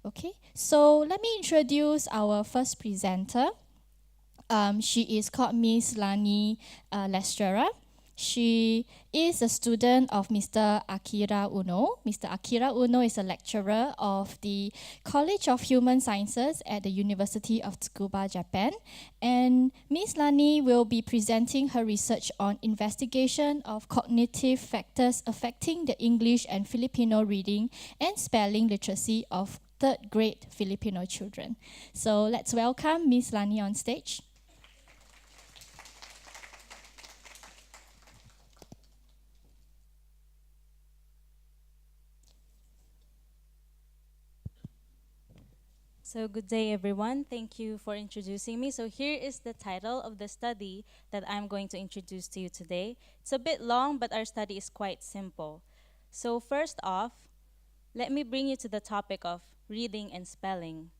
Okay, so let me introduce our first presenter. She is called Miss Lhannie Estrera. She is a student of Mr. Akira Uno. Mr. Akira Uno is a lecturer of the College of Human Sciences at the University of Tsukuba, Japan. And Miss Lhannie will be presenting her research on investigation of cognitive factors affecting the English and Filipino reading and spelling literacy of third grade Filipino children. So let's welcome Miss Lhannie on stage. So, good day, everyone. Thank you for introducing me. So, here is the title of the study that I'm going to introduce to you today. It's a bit long, but our study is quite simple. So, first off, let me bring you to the topic of reading and spelling.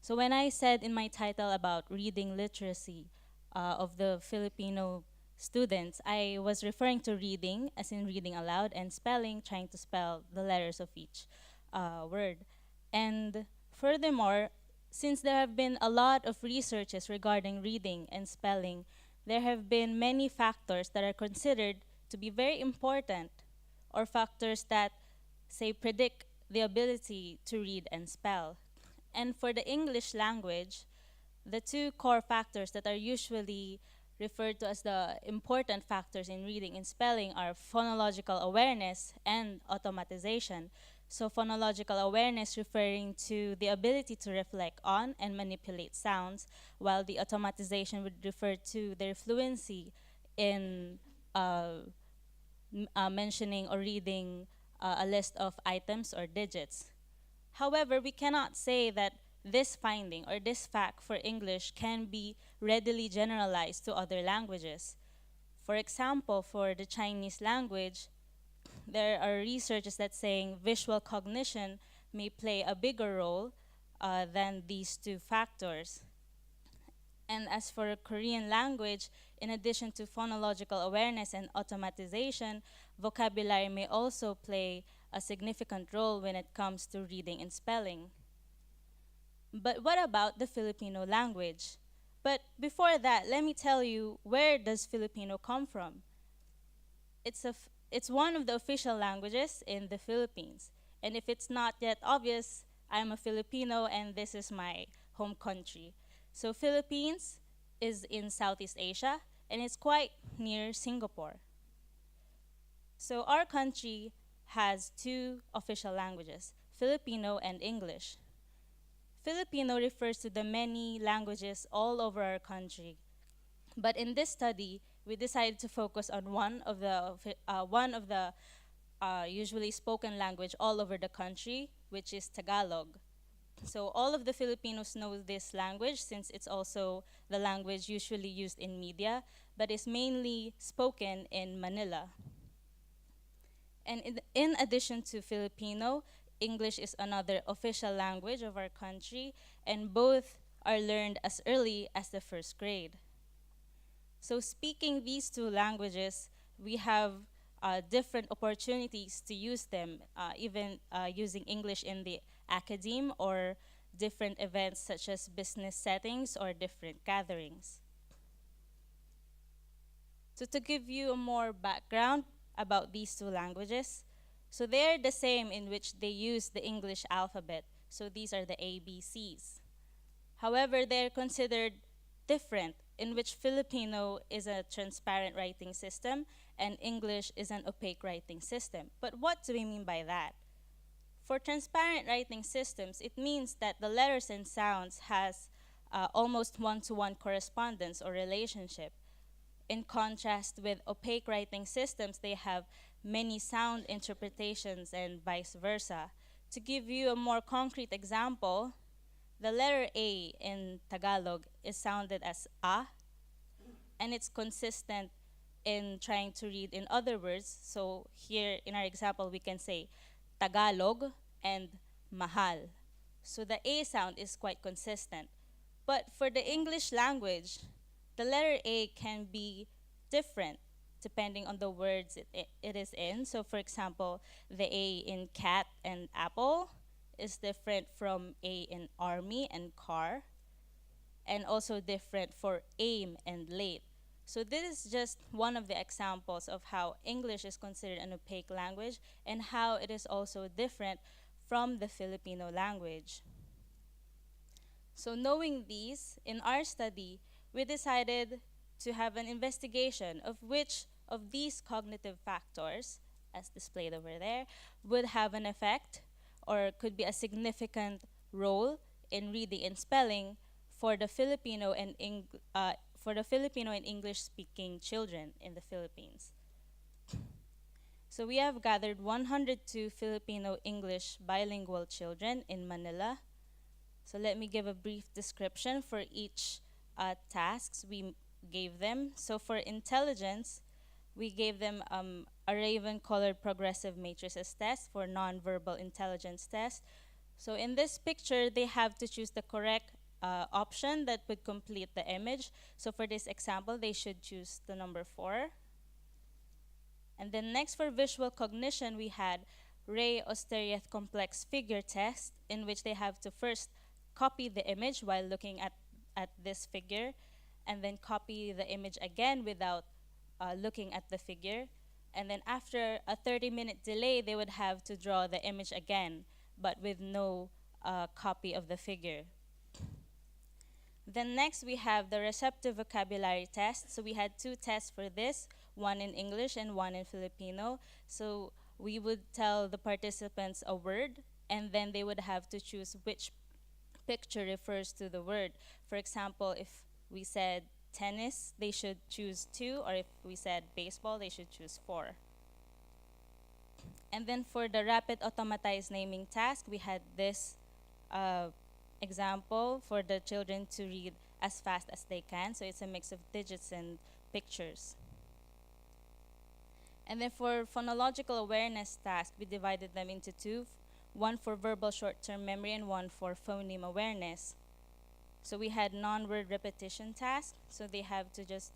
So, when I said in my title about reading literacy of the Filipino students, I was referring to reading, as in reading aloud, and spelling, trying to spell the letters of each word. And furthermore, since there have been a lot of researches regarding reading and spelling, there have been many factors that are considered to be very important, or factors that, say, predict the ability to read and spell. And for the English language, the two core factors that are usually referred to as the important factors in reading and spelling are phonological awareness and automatization. So, phonological awareness referring to the ability to reflect on and manipulate sounds, while the automatization would refer to their fluency in mentioning or reading a list of items or digits. However, we cannot say that this finding or this fact for English can be readily generalized to other languages. For example, for the Chinese language, there are researches that saying visual cognition may play a bigger role than these two factors. And as for Korean language, in addition to phonological awareness and automatization, vocabulary may also play a significant role when it comes to reading and spelling. But what about the Filipino language? But before that, let me tell you, where does Filipino come from? It's one of the official languages in the Philippines. And if it's not yet obvious, I'm a Filipino and this is my home country. So Philippines is in Southeast Asia and it's quite near Singapore. So our country has two official languages, Filipino and English. Filipino refers to the many languages all over our country. But in this study, we decided to focus on one of the usually spoken language all over the country, which is Tagalog. So all of the Filipinos know this language since it's also the language usually used in media, but is mainly spoken in Manila. And in addition to Filipino, English is another official language of our country, and both are learned as early as the first grade. So, speaking these two languages, we have different opportunities to use them, even using English in the academe or different events such as business settings or different gatherings. So, to give you a more background about these two languages, so they're the same in which they use the English alphabet. So, these are the ABCs. However, they're considered different, in which Filipino is a transparent writing system and English is an opaque writing system. But what do we mean by that? For transparent writing systems, it means that the letters and sounds has almost one-to-one correspondence or relationship. In contrast with opaque writing systems, they have many sound interpretations and vice versa. To give you a more concrete example, the letter A in Tagalog is sounded as a, and it's consistent in trying to read in other words. So here in our example, we can say Tagalog and mahal. So the A sound is quite consistent. But for the English language, the letter A can be different depending on the words it is in. So for example, the A in cat and apple is different from A in army and car, and also different for aim and late. So this is just one of the examples of how English is considered an opaque language and how it is also different from the Filipino language. So knowing these, in our study, we decided to have an investigation of which of these cognitive factors, as displayed over there, would have an effect or could be a significant role in reading and spelling for the Filipino and English-speaking children in the Philippines. So we have gathered 102 Filipino English bilingual children in Manila. So let me give a brief description for each tasks we gave them. So for intelligence, we gave them a raven-colored progressive matrices test for nonverbal intelligence test. So in this picture, they have to choose the correct option that would complete the image. So for this example, they should choose the number 4. And then next for visual cognition, we had Ray Osterrieth complex figure test, in which they have to first copy the image while looking at this figure, and then copy the image again without looking at the figure. And then after a 30-minute delay, they would have to draw the image again, but with no copy of the figure. Then next we have the receptive vocabulary test. So we had 2 tests for this, one in English and one in Filipino. So we would tell the participants a word, and then they would have to choose which picture refers to the word. For example, if we said tennis, they should choose 2, or if we said baseball, they should choose 4. And then for the rapid automatized naming task, we had this example for the children to read as fast as they can. So it's a mix of digits and pictures. And then for phonological awareness task, we divided them into 2, one for verbal short-term memory and one for phoneme awareness. So we had non-word repetition task. So they have to just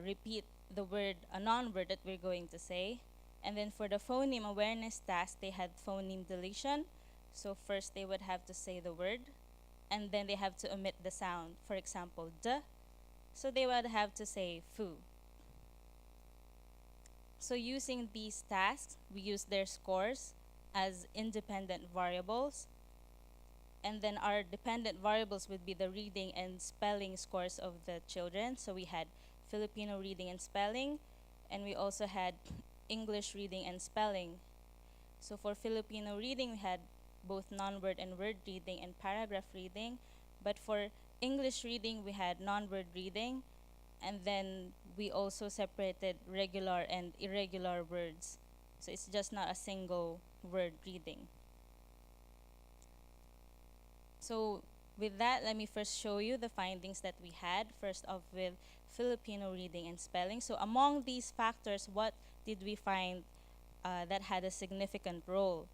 repeat the word, a non-word that we're going to say. And then for the phoneme awareness task, they had phoneme deletion. So first they would have to say the word, and then they have to omit the sound. For example, D. So they would have to say foo. So using these tasks, we use their scores as independent variables. And then our dependent variables would be the reading and spelling scores of the children. So we had Filipino reading and spelling, and we also had English reading and spelling. So for Filipino reading, we had both non-word and word reading and paragraph reading. But for English reading, we had non-word reading, and then we also separated regular and irregular words. So it's just not a single word reading. So with that, let me first show you the findings that we had. First off with Filipino reading and spelling. So among these factors, what did we find that had a significant role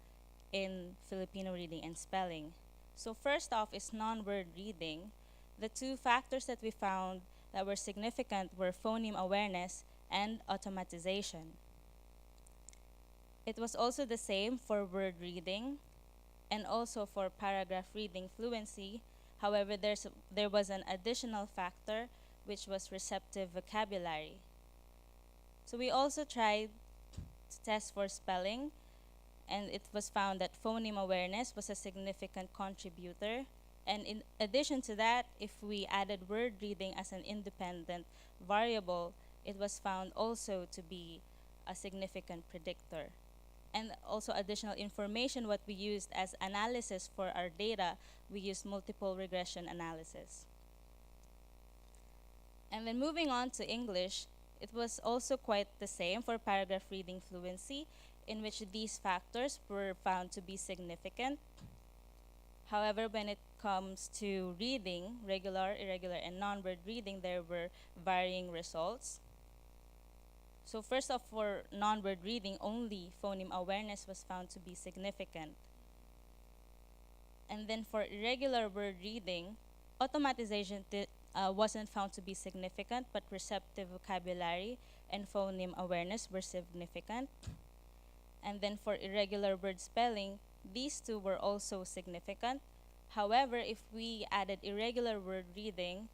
in Filipino reading and spelling? So first off is non-word reading. The 2 factors that we found that were significant were phoneme awareness and automatization. It was also the same for word reading and also for paragraph reading fluency. However, there was an additional factor, which was receptive vocabulary. So we also tried to test for spelling, and it was found that phoneme awareness was a significant contributor. And in addition to that, if we added word reading as an independent variable, it was found also to be a significant predictor. And also additional information, what we used as analysis for our data, we used multiple regression analysis. And then moving on to English, it was also quite the same for paragraph reading fluency, in which these factors were found to be significant. However, when it comes to reading, regular, irregular, and non-word reading, there were varying results. So first off, for non-word reading, only phoneme awareness was found to be significant. And then for irregular word reading, automatization wasn't found to be significant, but receptive vocabulary and phoneme awareness were significant. And then for irregular word spelling, these two were also significant. However, if we added irregular word reading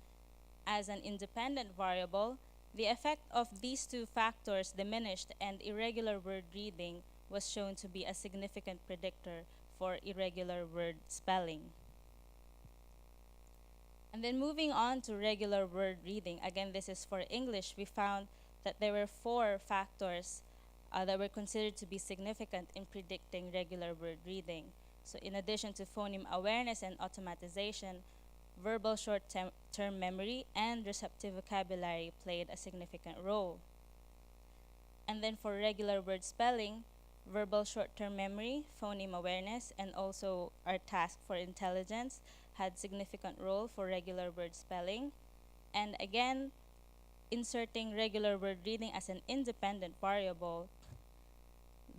as an independent variable, the effect of these two factors diminished and irregular word reading was shown to be a significant predictor for irregular word spelling. And then moving on to regular word reading, again, this is for English, we found that there were four factors that were considered to be significant in predicting regular word reading. So in addition to phoneme awareness and automatization, verbal short-term memory and receptive vocabulary played a significant role. And then for regular word spelling, verbal short-term memory, phoneme awareness, and also our task for intelligence had significant role for regular word spelling. And again, inserting regular word reading as an independent variable,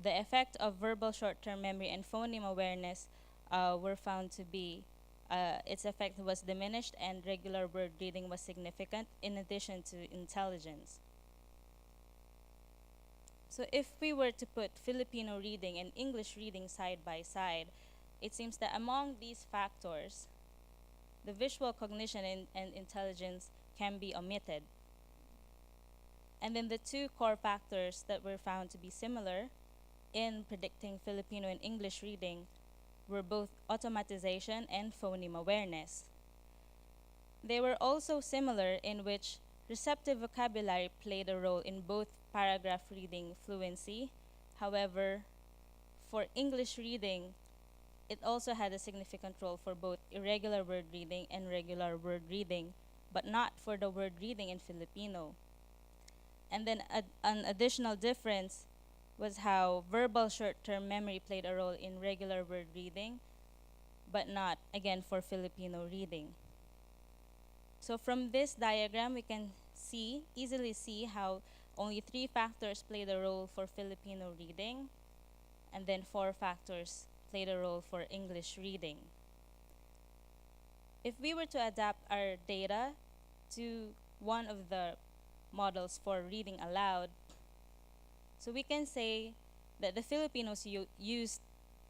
the effect of verbal short-term memory and phoneme awareness were found to be its effect was diminished and regular word reading was significant in addition to intelligence. So if we were to put Filipino reading and English reading side by side, it seems that among these factors, the visual cognition and intelligence can be omitted. And then the two core factors that were found to be similar in predicting Filipino and English reading were both automatization and phoneme awareness. They were also similar in which receptive vocabulary played a role in both paragraph reading fluency. However, for English reading, it also had a significant role for both irregular word reading and regular word reading, but not for the word reading in Filipino. And then an additional difference was how verbal short-term memory played a role in regular word reading, but not, again, for Filipino reading. So from this diagram, we can easily see how only 3 factors played a role for Filipino reading, and then 4 factors played a role for English reading. If we were to adapt our data to one of the models for reading aloud, so we can say that the Filipinos used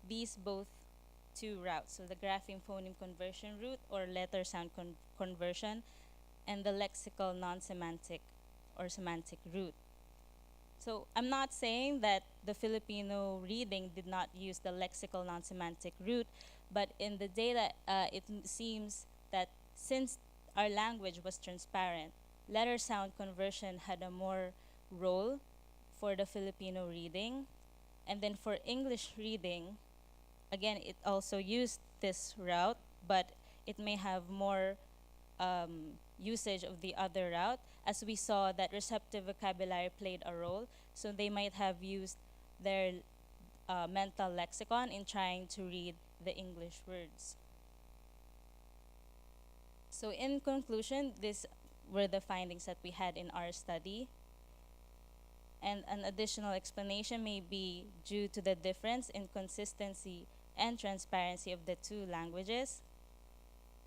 these both 2 routes, so the grapheme phoneme conversion route or letter sound conversion, and the lexical non-semantic or semantic route. So I'm not saying that the Filipino reading did not use the lexical non-semantic route, but in the data, it seems that since our language was transparent, letter sound conversion had a more role for the Filipino reading. And then for English reading, again, it also used this route, but it may have more usage of the other route, as we saw that receptive vocabulary played a role. So they might have used their mental lexicon in trying to read the English words. So in conclusion, these were the findings that we had in our study. And an additional explanation may be due to the difference in consistency and transparency of the 2 languages.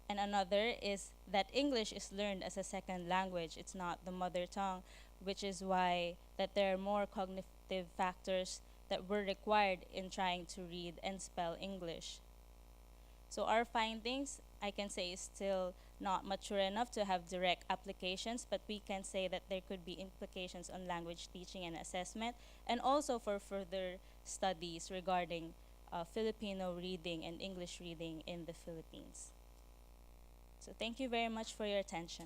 And another is that English is learned as a second language. It's not the mother tongue, which is why that there are more cognitive factors that were required in trying to read and spell English. So our findings, I can say, is still not mature enough to have direct applications, but we can say that there could be implications on language teaching and assessment, and also for further studies regarding Filipino reading and English reading in the Philippines. So thank you very much for your attention.